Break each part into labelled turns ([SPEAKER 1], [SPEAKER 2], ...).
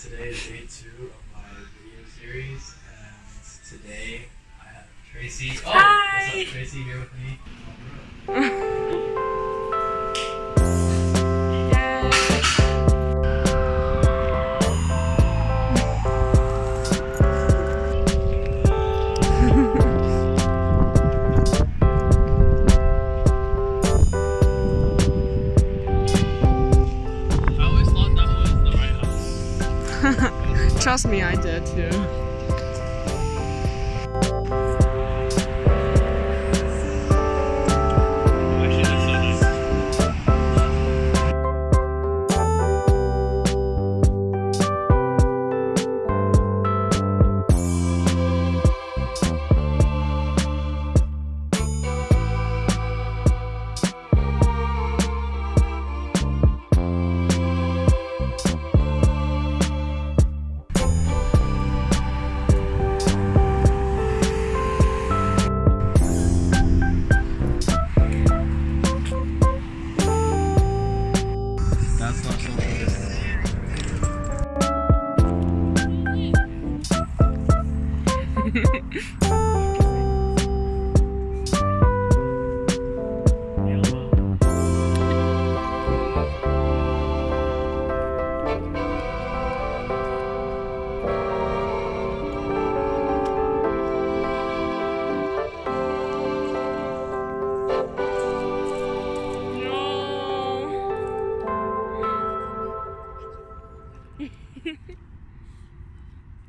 [SPEAKER 1] Today is day 2 of my video series, and today I have Tracey. Oh,
[SPEAKER 2] Hi!
[SPEAKER 1] What's up, Tracey? Here with me.
[SPEAKER 2] Trust me, I did too.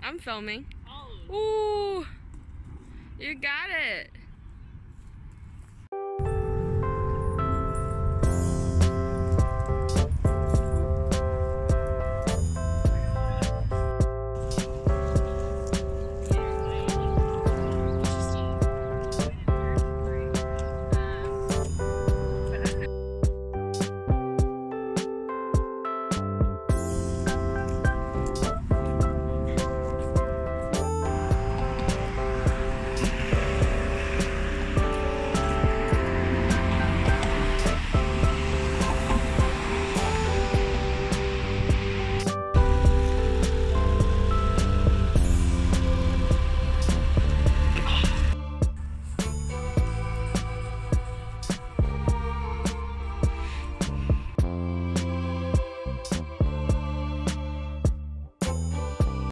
[SPEAKER 2] I'm filming. Ooh, you got it.